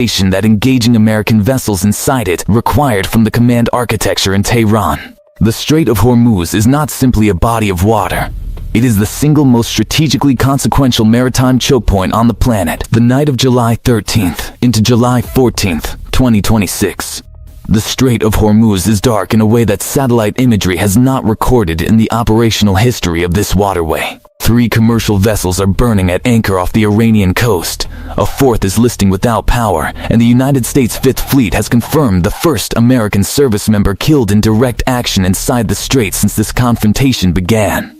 that engaging American vessels inside it required from the command architecture in Tehran. The Strait of Hormuz is not simply a body of water. It is the single most strategically consequential maritime choke point on the planet. The night of July 13th into July 14th, 2026. The Strait of Hormuz is dark in a way that satellite imagery has not recorded in the operational history of this waterway. 3 commercial vessels are burning at anchor off the Iranian coast. A 4th is listing without power, and the United States 5th Fleet has confirmed the first American service member killed in direct action inside the strait since this confrontation began.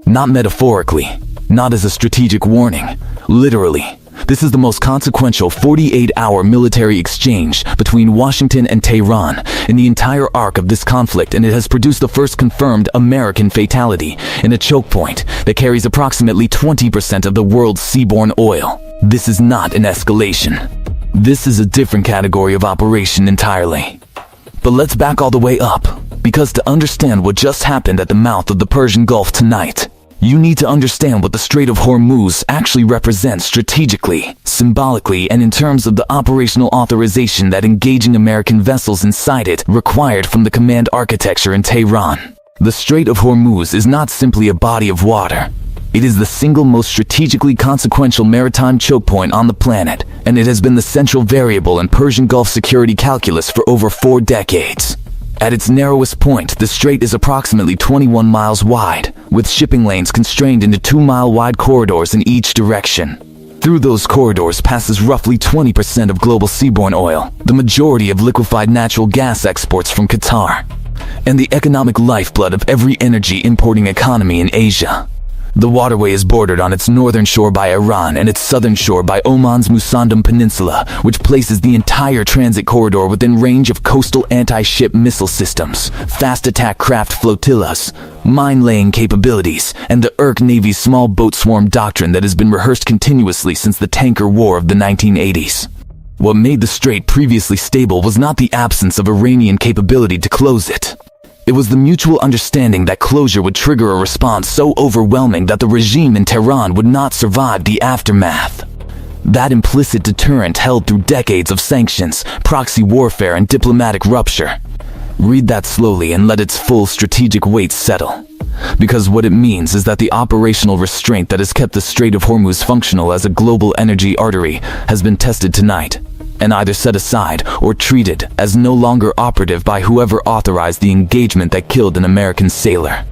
Not metaphorically, not as a strategic warning, literally. This is the most consequential 48-hour military exchange between Washington and Tehran in the entire arc of this conflict, and it has produced the first confirmed American fatality in a choke point that carries approximately 20% of the world's seaborne oil. This is not an escalation. This is a different category of operation entirely. But let's back all the way up, because to understand what just happened at the mouth of the Persian Gulf tonight, you need to understand what the Strait of Hormuz actually represents strategically, symbolically, and in terms of the operational authorization that engaging American vessels inside it required from the command architecture in Tehran. The Strait of Hormuz is not simply a body of water. It is the single most strategically consequential maritime choke point on the planet, and it has been the central variable in Persian Gulf security calculus for over 4 decades. At its narrowest point, the strait is approximately 21 miles wide, with shipping lanes constrained into 2-mile-wide corridors in each direction. Through those corridors passes roughly 20% of global seaborne oil, the majority of liquefied natural gas exports from Qatar, and the economic lifeblood of every energy importing economy in Asia. The waterway is bordered on its northern shore by Iran and its southern shore by Oman's Musandam Peninsula, which places the entire transit corridor within range of coastal anti-ship missile systems, fast attack craft flotillas, mine-laying capabilities, and the Irq Navy's small boat swarm doctrine that has been rehearsed continuously since the tanker war of the 1980s. What made the strait previously stable was not the absence of Iranian capability to close it. It was the mutual understanding that closure would trigger a response so overwhelming that the regime in Tehran would not survive the aftermath. That implicit deterrent held through decades of sanctions, proxy warfare, and diplomatic rupture. Read that slowly and let its full strategic weight settle. Because what it means is that the operational restraint that has kept the Strait of Hormuz functional as a global energy artery has been tested tonight, and either set aside or treated as no longer operative by whoever authorized the engagement that killed an American sailor.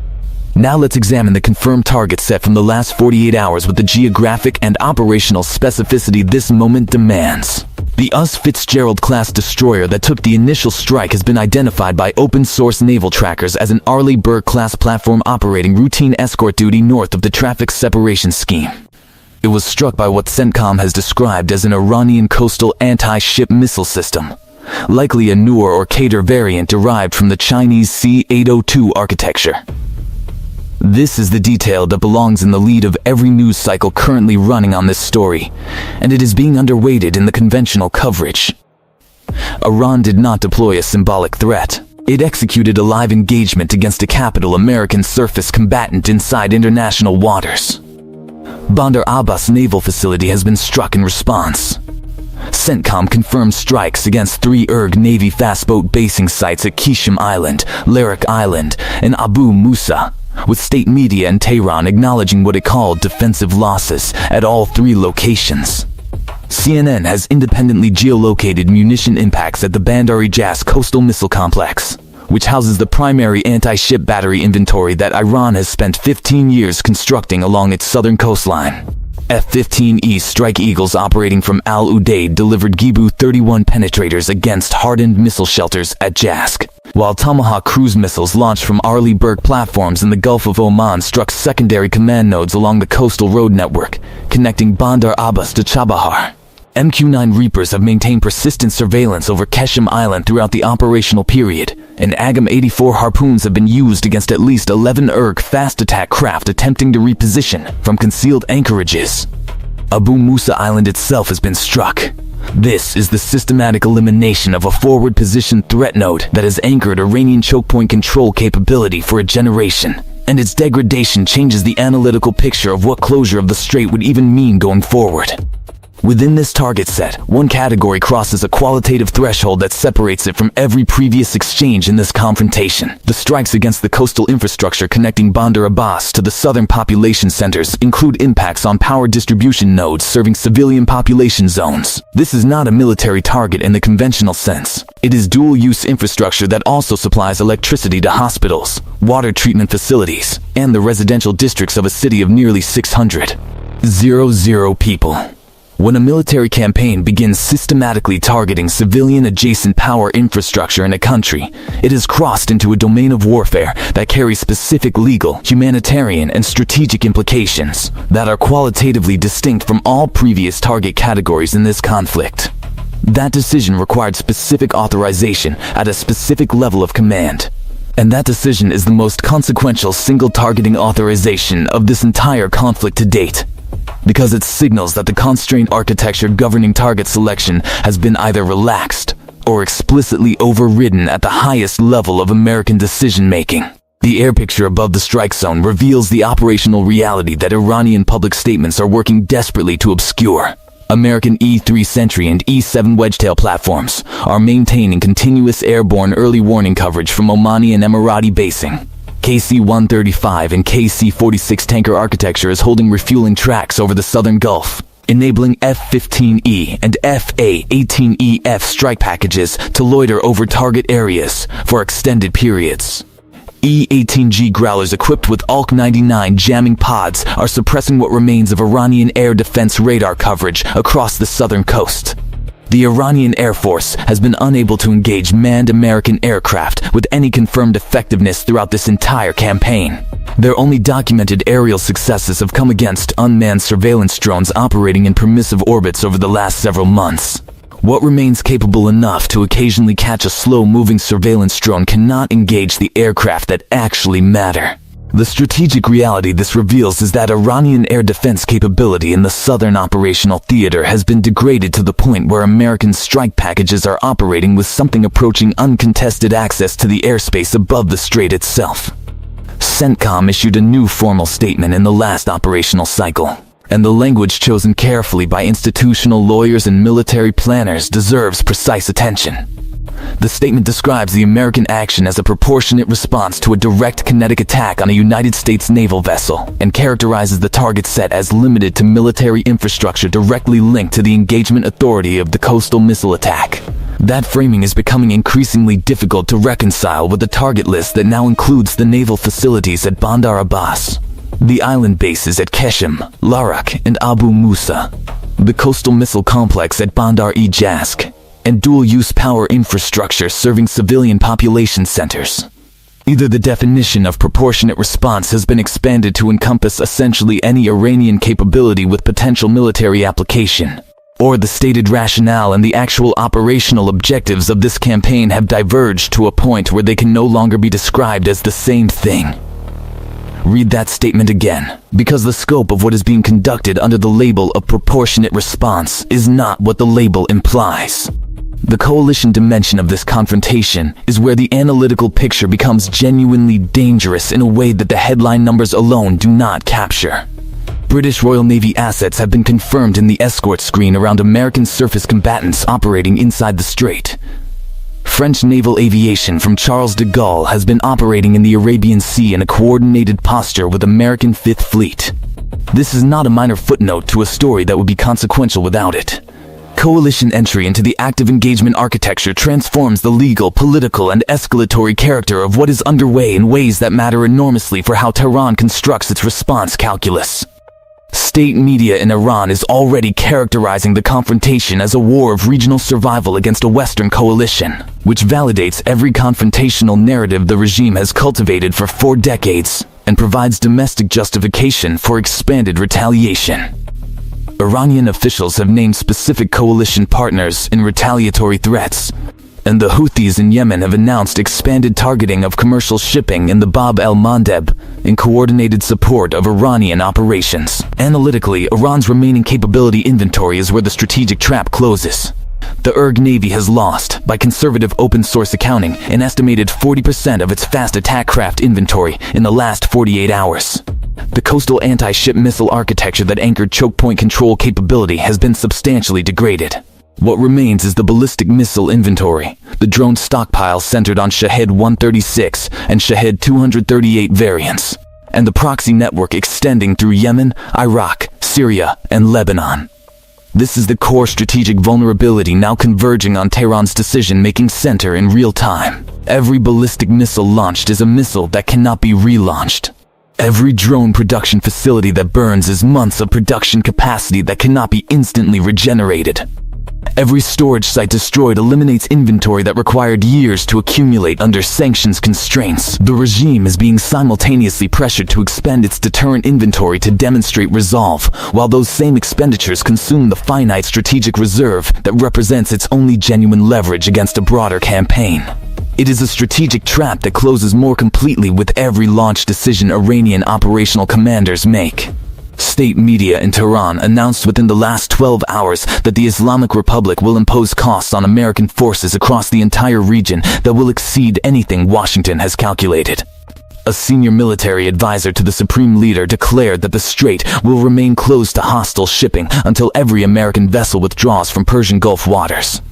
Now let's examine the confirmed target set from the last 48 hours with the geographic and operational specificity this moment demands. The US Fitzgerald-class destroyer that took the initial strike has been identified by open-source naval trackers as an Arleigh Burke-class platform operating routine escort duty north of the traffic separation scheme. It was struck by what CENTCOM has described as an Iranian coastal anti-ship missile system, likely a Noor or Qatar variant derived from the Chinese C-802 architecture. This is the detail that belongs in the lead of every news cycle currently running on this story, and it is being underweighted in the conventional coverage. Iran did not deploy a symbolic threat. It executed a live engagement against a capital American surface combatant inside international waters. Bandar Abbas naval facility has been struck in response. CENTCOM confirmed strikes against 3 Irq Navy fastboat basing sites at Qishim Island, Larak Island, and Abu Musa, with state media in Tehran acknowledging what it called defensive losses at all 3 locations. CNN has independently geolocated munition impacts at the Bandar-e-Jas coastal missile complex, which houses the primary anti-ship battery inventory that Iran has spent 15 years constructing along its southern coastline. F-15E Strike Eagles operating from Al Udeid delivered Gibu-31 penetrators against hardened missile shelters at Jask, while Tomahawk cruise missiles launched from Arleigh Burke platforms in the Gulf of Oman struck secondary command nodes along the coastal road network, connecting Bandar Abbas to Chabahar. MQ-9 Reapers have maintained persistent surveillance over Qishim Island throughout the operational period, and Agam-84 harpoons have been used against at least 11 Irq fast-attack craft attempting to reposition from concealed anchorages. Abu Musa Island itself has been struck. This is the systematic elimination of a forward-positioned threat node that has anchored Iranian choke point control capability for a generation, and its degradation changes the analytical picture of what closure of the strait would even mean going forward. Within this target set, one category crosses a qualitative threshold that separates it from every previous exchange in this confrontation. The strikes against the coastal infrastructure connecting Bandar Abbas to the southern population centers include impacts on power distribution nodes serving civilian population zones. This is not a military target in the conventional sense. It is dual-use infrastructure that also supplies electricity to hospitals, water treatment facilities, and the residential districts of a city of nearly 600,000 people. When a military campaign begins systematically targeting civilian-adjacent power infrastructure in a country, it has crossed into a domain of warfare that carries specific legal, humanitarian, and strategic implications that are qualitatively distinct from all previous target categories in this conflict. That decision required specific authorization at a specific level of command. And that decision is the most consequential single targeting authorization of this entire conflict to date, because it signals that the constrained architecture governing target selection has been either relaxed or explicitly overridden at the highest level of American decision-making. The air picture above the strike zone reveals the operational reality that Iranian public statements are working desperately to obscure. American E-3 Sentry and E-7 Wedgetail platforms are maintaining continuous airborne early warning coverage from Omani and Emirati basing. KC-135 and KC-46 tanker architecture is holding refueling tracks over the southern Gulf, enabling F-15E and F-A-18EF strike packages to loiter over target areas for extended periods. E-18G Growlers equipped with ALK-99 jamming pods are suppressing what remains of Iranian air defense radar coverage across the southern coast. The Iranian Air Force has been unable to engage manned American aircraft with any confirmed effectiveness throughout this entire campaign. Their only documented aerial successes have come against unmanned surveillance drones operating in permissive orbits over the last several months. What remains capable enough to occasionally catch a slow-moving surveillance drone cannot engage the aircraft that actually matter. The strategic reality this reveals is that Iranian air defense capability in the southern operational theater has been degraded to the point where American strike packages are operating with something approaching uncontested access to the airspace above the strait itself. CENTCOM issued a new formal statement in the last operational cycle, and the language chosen carefully by institutional lawyers and military planners deserves precise attention. The statement describes the American action as a proportionate response to a direct kinetic attack on a United States naval vessel, and characterizes the target set as limited to military infrastructure directly linked to the engagement authority of the coastal missile attack. That framing is becoming increasingly difficult to reconcile with the target list that now includes the naval facilities at Bandar Abbas, the island bases at Keshem, Larak, and Abu Musa, the coastal missile complex at Bandar-e-Jask, and dual-use power infrastructure serving civilian population centers. Either the definition of proportionate response has been expanded to encompass essentially any Iranian capability with potential military application, or the stated rationale and the actual operational objectives of this campaign have diverged to a point where they can no longer be described as the same thing. Read that statement again, because the scope of what is being conducted under the label of proportionate response is not what the label implies. The coalition dimension of this confrontation is where the analytical picture becomes genuinely dangerous in a way that the headline numbers alone do not capture. British Royal Navy assets have been confirmed in the escort screen around American surface combatants operating inside the strait. French naval aviation from Charles de Gaulle has been operating in the Arabian Sea in a coordinated posture with American Fifth Fleet. This is not a minor footnote to a story that would be consequential without it. Coalition entry into the active engagement architecture transforms the legal, political, and escalatory character of what is underway in ways that matter enormously for how Tehran constructs its response calculus. State media in Iran is already characterizing the confrontation as a war of regional survival against a Western coalition, which validates every confrontational narrative the regime has cultivated for 4 decades and provides domestic justification for expanded retaliation. Iranian officials have named specific coalition partners in retaliatory threats, and the Houthis in Yemen have announced expanded targeting of commercial shipping in the Bab el-Mandeb in coordinated support of Iranian operations. Analytically, Iran's remaining capability inventory is where the strategic trap closes. The Irg Navy has lost, by conservative open-source accounting, an estimated 40% of its fast attack craft inventory in the last 48 hours. The coastal anti-ship missile architecture that anchored choke point control capability has been substantially degraded. What remains is the ballistic missile inventory, the drone stockpile centered on Shahed 136 and Shahed 238 variants, and the proxy network extending through Yemen, Iraq, Syria, and Lebanon. This is the core strategic vulnerability now converging on Tehran's decision-making center in real time. Every ballistic missile launched is a missile that cannot be relaunched. Every drone production facility that burns is months of production capacity that cannot be instantly regenerated. Every storage site destroyed eliminates inventory that required years to accumulate under sanctions constraints. The regime is being simultaneously pressured to expend its deterrent inventory to demonstrate resolve, while those same expenditures consume the finite strategic reserve that represents its only genuine leverage against a broader campaign. It is a strategic trap that closes more completely with every launch decision Iranian operational commanders make. State media in Tehran announced within the last 12 hours that the Islamic Republic will impose costs on American forces across the entire region that will exceed anything Washington has calculated. A senior military advisor to the Supreme Leader declared that the Strait will remain closed to hostile shipping until every American vessel withdraws from Persian Gulf waters.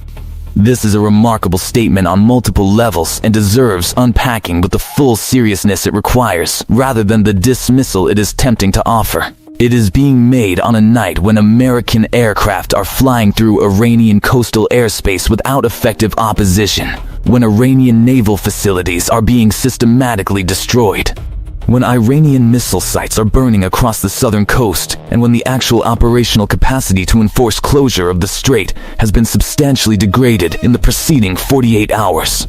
This is a remarkable statement on multiple levels and deserves unpacking with the full seriousness it requires, rather than the dismissal it is tempting to offer. It is being made on a night when American aircraft are flying through Iranian coastal airspace without effective opposition, when Iranian naval facilities are being systematically destroyed, when Iranian missile sites are burning across the southern coast, and when the actual operational capacity to enforce closure of the strait has been substantially degraded in the preceding 48 hours.